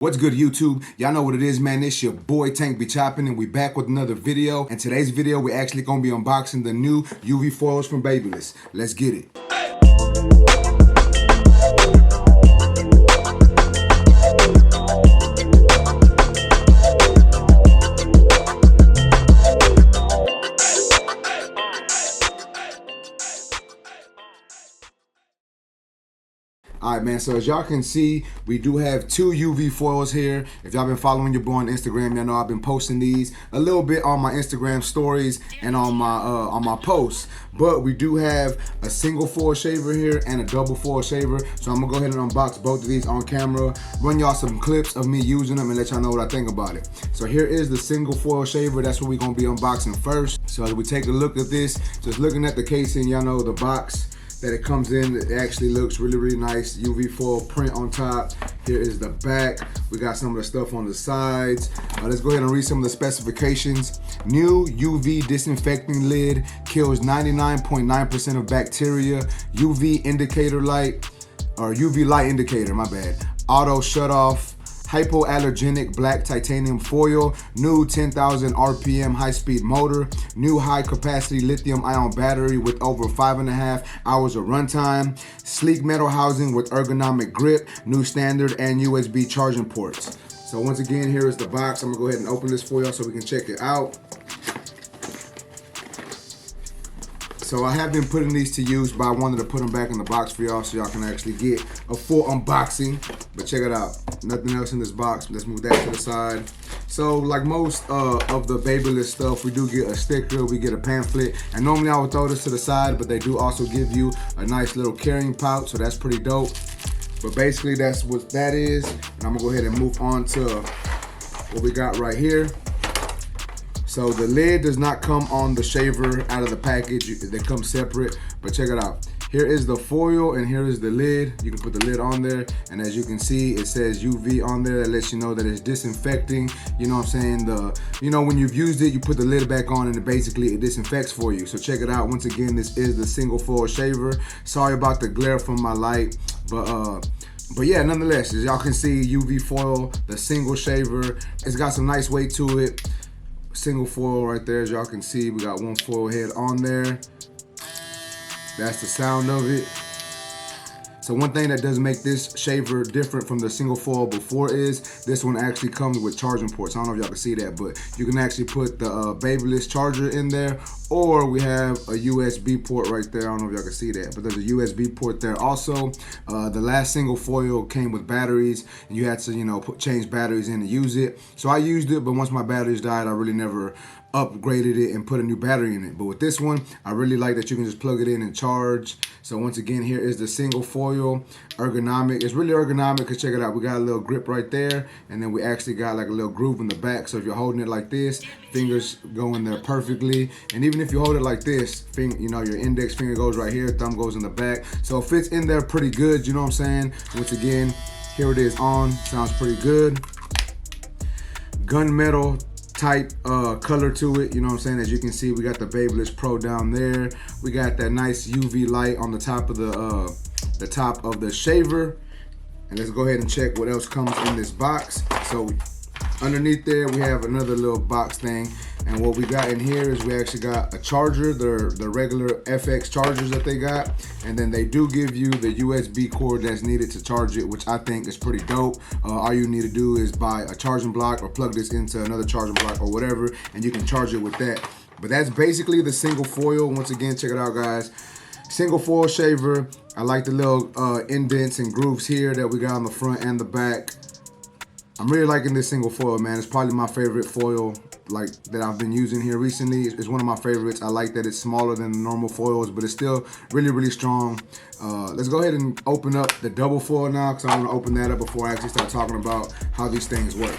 What's good, YouTube? Y'all know what it is, man. It's your boy Tank be chopping, and we back with another video. And today's video, we're actually gonna be unboxing the new UV foils from BaByliss. Let's get it. Alright, man, so as y'all can see, we do have two UV foils here. If y'all been following your boy on Instagram, y'all know I've been posting these a little bit on my Instagram stories and on my posts. But we do have a single foil shaver here and a double foil shaver. So I'm gonna go ahead and unbox both of these on camera, run y'all some clips of me using them and let y'all know what I think about it. So here is the single foil shaver. That's what we're gonna be unboxing first. So as we take a look at this, just looking at the casing, y'all know the box that it comes in, it actually looks really nice. UV foil print on top. Here is the back. We got some of the stuff on the sides. Let's go ahead and read some of the specifications. New UV disinfecting lid, kills 99.9% of bacteria. UV indicator light, or UV light indicator, my bad. Auto shut off. Hypoallergenic black titanium foil, new 10,000 RPM high-speed motor, new high-capacity lithium-ion battery with over 5.5 hours of runtime, sleek metal housing with ergonomic grip, new standard and USB charging ports. So once again, here is the box. I'm gonna go ahead and open this for y'all so we can check it out. So I have been putting these to use, but I wanted to put them back in the box for y'all so y'all can actually get a full unboxing. But check it out, nothing else in this box. Let's move that to the side. So like most of the BaByliss stuff, we do get a sticker, we get a pamphlet, and normally I would throw this to the side, but they do also give you a nice little carrying pouch, so that's pretty dope. But basically that's what that is, and I'm gonna go ahead and move on to what we got right here. So the lid does not come on the shaver out of the package. They come separate, but check it out. Here is the foil and here is the lid. You can put the lid on there, and as you can see, it says UV on there. That lets you know that it's disinfecting. You know what I'm saying? You know, when you've used it, you put the lid back on and it basically it disinfects for you. So check it out. Once again, this is the single foil shaver. Sorry about the glare from my light, but yeah, nonetheless, as y'all can see, UV foil, the single shaver, it's got some nice weight to it. Single foil right there, as y'all can see, we got one foil head on there. That's the sound of it. So one thing that does make this shaver different from the single foil before is this one actually comes with charging ports. I don't know if y'all can see that, but you can actually put the BaByliss charger in there, or we have a USB port right there. I don't know if y'all can see that, but there's a USB port there also. The last single foil came with batteries, and you had to, you know, change batteries in to use it. So I used it, but once my batteries died, I really never upgraded it and put a new battery in it. But with this one, I really like that you can just plug it in and charge. So once again, here is the single foil, ergonomic. It's really ergonomic because check it out, we got a little grip right there, and then we actually got like a little groove in the back. So if you're holding it like this, fingers go in there perfectly. And even if you hold it like this, you know, your index finger goes right here, thumb goes in the back. So it fits in there pretty good, you know what I'm saying? Once again, here it is on, sounds pretty good. Gunmetal type color to it, you know what I'm saying? As you can see, we got the BabylissPro down there. We got that nice UV light on the top of the shaver. And let's go ahead and check what else comes in this box. So underneath there, we have another little box thing. And what we got in here is we actually got a charger, the regular FX chargers that they got. And then they do give you the USB cord that's needed to charge it, which I think is pretty dope. All you need to do is buy a charging block or plug this into another charging block or whatever, and you can charge it with that. But that's basically the single foil. Once again, check it out, guys. Single foil shaver. I like the little indents and grooves here that we got on the front and the back. I'm really liking this single foil, man. It's probably my favorite foil like that I've been using here recently. It's one of my favorites. I like that it's smaller than the normal foils, but it's still really strong. Let's go ahead and open up the double foil now, because I want to open that up before I actually start talking about how these things work.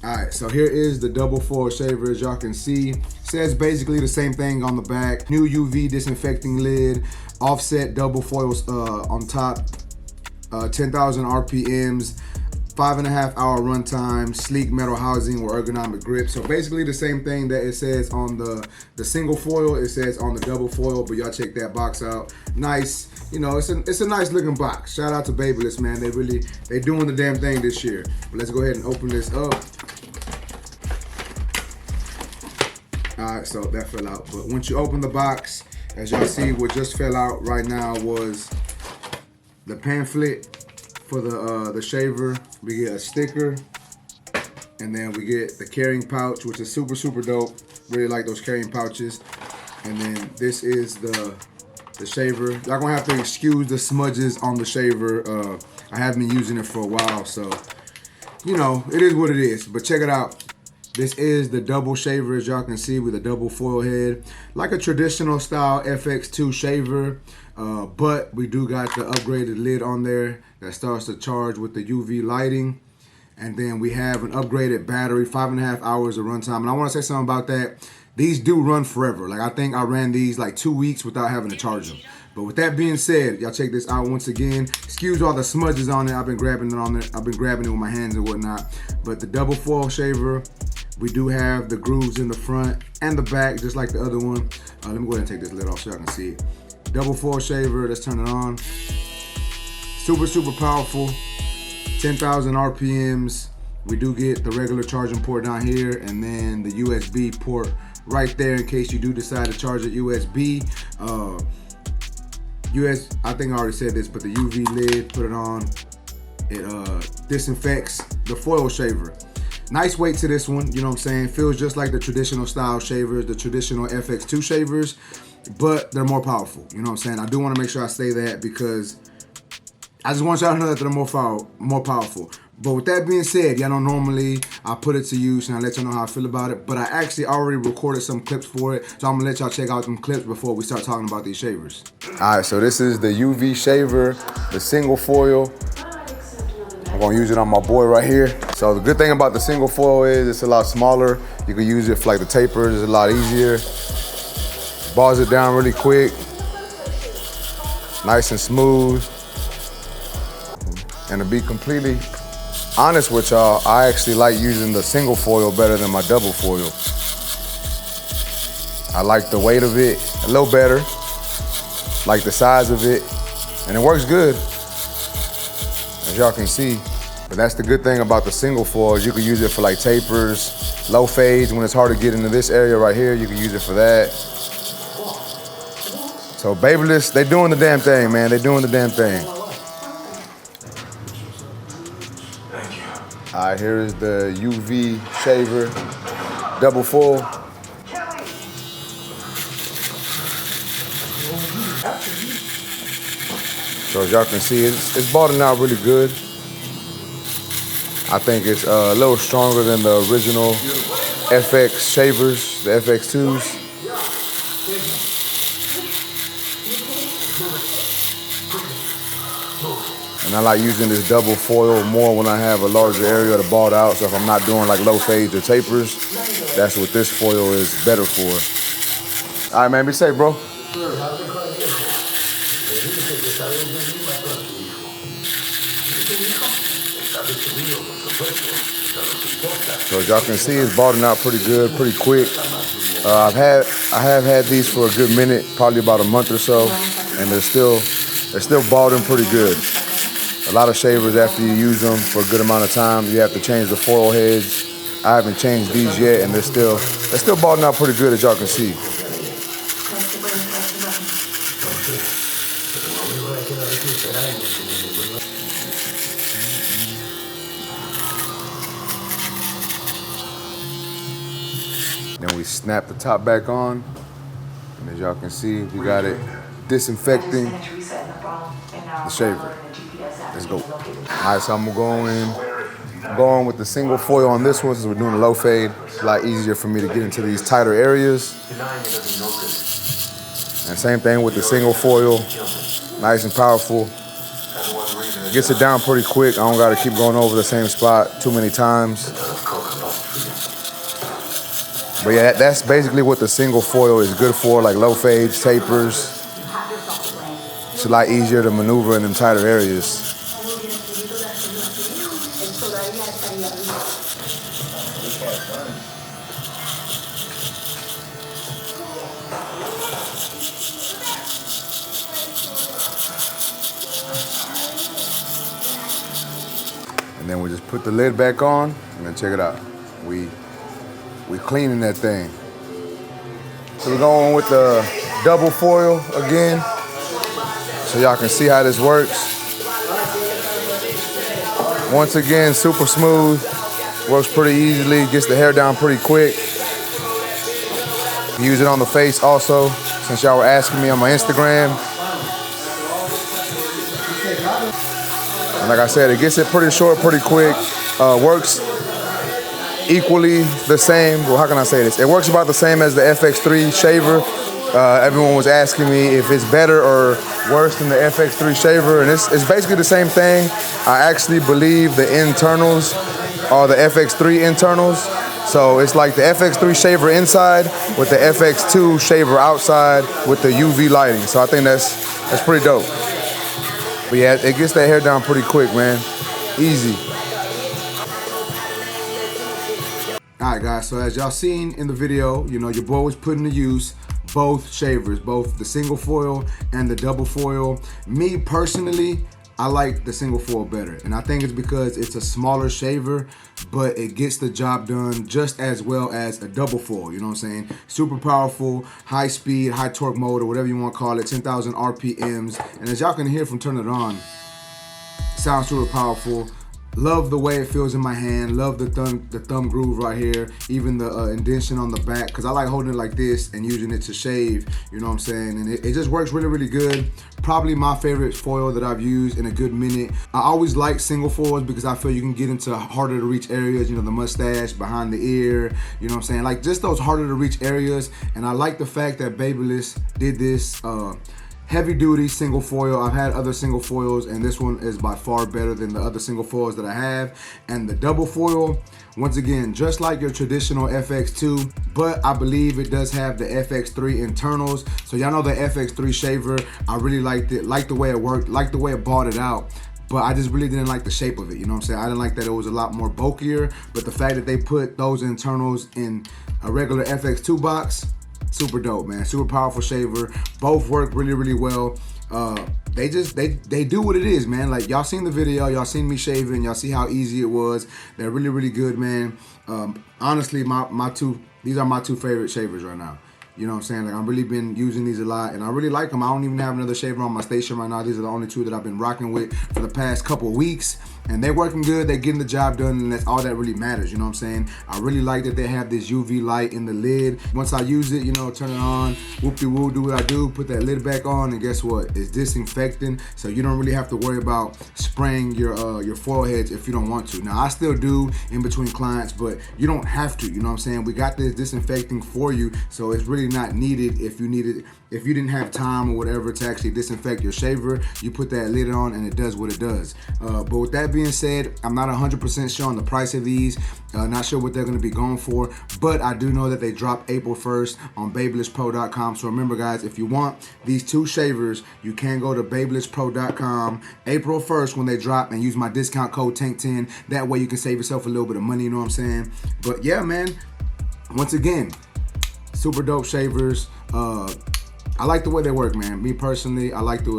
All right, so here is the double foil shaver. As y'all can see, says basically the same thing on the back. New UV disinfecting lid, offset double foils on top, 10,000 RPMs. 5.5 hour runtime, sleek metal housing with ergonomic grip. So basically the same thing that it says on the single foil, it says on the double foil, but y'all check that box out. Nice, you know, it's a nice looking box. Shout out to BaByliss, man. They doing the damn thing this year. But let's go ahead and open this up. All right, so that fell out. But once you open the box, as y'all see, what just fell out right now was the pamphlet for the shaver. We get a sticker, and then we get the carrying pouch, which is super, super dope. Really like those carrying pouches. And then this is the shaver. Y'all gonna have to excuse the smudges on the shaver. I haven't been using it for a while, so you know, it is what it is. But check it out. This is the double shaver, as y'all can see, with a double foil head. Like a traditional style FX2 shaver, but we do got the upgraded lid on there that starts to charge with the UV lighting. And then we have an upgraded battery, 5.5 hours of runtime. And I want to say something about that. These do run forever. Like, I think I ran these like 2 weeks without having to charge them. But with that being said, y'all check this out once again. Excuse all the smudges on it. I've been grabbing it on there. I've been grabbing it with my hands and whatnot. But the double foil shaver, we do have the grooves in the front and the back, just like the other one. Let me go ahead and take this lid off so y'all can see it. Double foil shaver, let's turn it on. Super, super powerful. 10,000 RPMs. We do get the regular charging port down here, and then the USB port right there in case you do decide to charge it USB. I think I already said this, but the UV lid, put it on. It disinfects the foil shaver. Nice weight to this one, you know what I'm saying? Feels just like the traditional style shavers, the traditional FX2 shavers, but they're more powerful, you know what I'm saying? I do want to make sure I say that because I just want y'all to know that they're more powerful. But with that being said, y'all know normally I put it to use and I let y'all know how I feel about it, but I actually already recorded some clips for it, so I'm gonna let y'all check out them clips before we start talking about these shavers. All right, so this is the UV shaver, the single foil. I'm gonna use it on my boy right here. So the good thing about the single foil is it's a lot smaller. You can use it for like the tapers, it's a lot easier. Bars it down really quick. Nice and smooth. And to be completely honest with y'all, I actually like using the single foil better than my double foil. I like the weight of it a little better, like the size of it, and it works good, as y'all can see. But that's the good thing about the single foil, is you can use it for like tapers, low fades. When it's hard to get into this area right here, you can use it for that. So BaByliss, they doing the damn thing, man. They doing the damn thing. All right, here is the UV shaver, double foil. So as y'all can see, it's bottoming out really good. I think it's a little stronger than the original FX shavers, the FX2s. And I like using this double foil more when I have a larger area to bald out. So if I'm not doing like low fades or tapers, that's what this foil is better for. All right, man, be safe, bro. So as y'all can see, it's balding out pretty good, pretty quick. I have had these for a good minute, probably about a month or so, and they're still balding pretty good. A lot of shavers, after you use them for a good amount of time, you have to change the foil heads. I haven't changed these yet, and they're still balding out pretty good, as y'all can see. Then we snap the top back on, and as y'all can see, we got it disinfecting the shaver. Let's go. All right, so I'm going with the single foil on this one since we're doing a low fade. It's a lot easier for me to get into these tighter areas. And same thing with the single foil, nice and powerful. Gets it down pretty quick. I don't gotta keep going over the same spot too many times. But yeah, that's basically what the single foil is good for, like low fades, tapers. It's a lot easier to maneuver in them tighter areas. And then we just put the lid back on, and then check it out. We cleaning that thing. So we're going with the double foil again, so y'all can see how this works. Once again, super smooth, works pretty easily, gets the hair down pretty quick. Use it on the face also, since y'all were asking me on my Instagram. And like I said, it gets it pretty short, pretty quick. Works equally the same. Well, how can I say this? It works about the same as the FX3 shaver. Everyone was asking me if it's better or worse than the FX3 shaver, and it's basically the same thing. I actually believe the internals are the FX3 internals. So it's like the FX3 shaver inside with the FX2 shaver outside with the UV lighting. So I think that's pretty dope. But yeah, it gets that hair down pretty quick, man. Easy. All right, guys, so as y'all seen in the video, you know, your boy was putting to use both shavers, both the single foil and the double foil. Me personally, I like the single foil better, and I think it's because it's a smaller shaver, but it gets the job done just as well as a double foil, you know what I'm saying? Super powerful, high speed, high torque mode, or whatever you want to call it, 10,000 RPMs, and as y'all can hear from turning it on, it sounds super powerful. Love the way it feels in my hand. Love the thumb groove right here. Even the indentation on the back, because I like holding it like this and using it to shave, you know what I'm saying? And it just works really, really good. Probably my favorite foil that I've used in a good minute. I always like single foils because I feel you can get into harder to reach areas, you know, the mustache, behind the ear, you know what I'm saying? Like just those harder to reach areas. And I like the fact that BaByliss did this heavy duty single foil. I've had other single foils, and this one is by far better than the other single foils that I have. And the double foil, once again, just like your traditional FX2, but I believe it does have the FX3 internals. So y'all know the FX3 shaver, I really liked it, liked the way it worked, liked the way it bought it out. But I just really didn't like the shape of it, you know what I'm saying? I didn't like that it was a lot more bulkier, but the fact that they put those internals in a regular FX2 box, super dope, man. Super powerful shaver. Both work really, really well. They do what it is, man. Like y'all seen the video, y'all seen me shaving, y'all see how easy it was. They're really, really good, man. Honestly, these are my two favorite shavers right now. You know what I'm saying? Like I've really been using these a lot, and I really like them. I don't even have another shaver on my station right now. These are the only two that I've been rocking with for the past couple of weeks, and they're working good. They're getting the job done, and that's all that really matters. You know what I'm saying? I really like that they have this UV light in the lid. Once I use it, you know, turn it on, whoop-de-woo, do what I do, put that lid back on, and guess what? It's disinfecting, so you don't really have to worry about spraying your foil heads if you don't want to. Now, I still do in between clients, but you don't have to. You know what I'm saying? We got this disinfecting for you, so it's really not needed if you didn't have time or whatever to actually disinfect your shaver. You put that lid on and it does what it does. But with that being said, I'm not 100% sure on the price of these. Not sure what they're going to be going for, but I do know that they drop April 1st on BabylissPro.com. So remember, guys, if you want these two shavers, you can go to BabylissPro.com April 1st when they drop and use my discount code TANK10. That way you can save yourself a little bit of money, you know what I'm saying? But yeah, man, once again, super dope shavers. I like the way they work, man. Me personally, I like the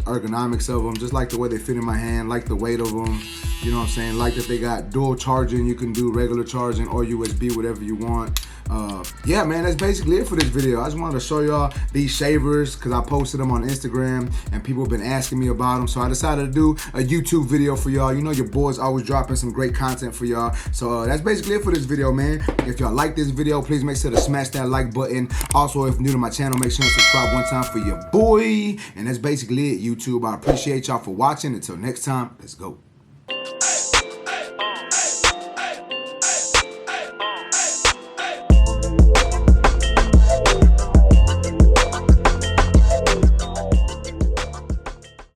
ergonomics of them. Just like the way they fit in my hand, like the weight of them. You know what I'm saying? Like that they got dual charging. You can do regular charging or USB, whatever you want. Yeah, man, that's basically it for this video. I just wanted to show y'all these shavers because I posted them on Instagram and people have been asking me about them. So I decided to do a YouTube video for y'all. You know your boy's always dropping some great content for y'all. So that's basically it for this video, man. If y'all like this video, please make sure to smash that like button. Also, if new to my channel, make sure to subscribe one time for your boy. And that's basically it, YouTube. I appreciate y'all for watching. Until next time, let's go.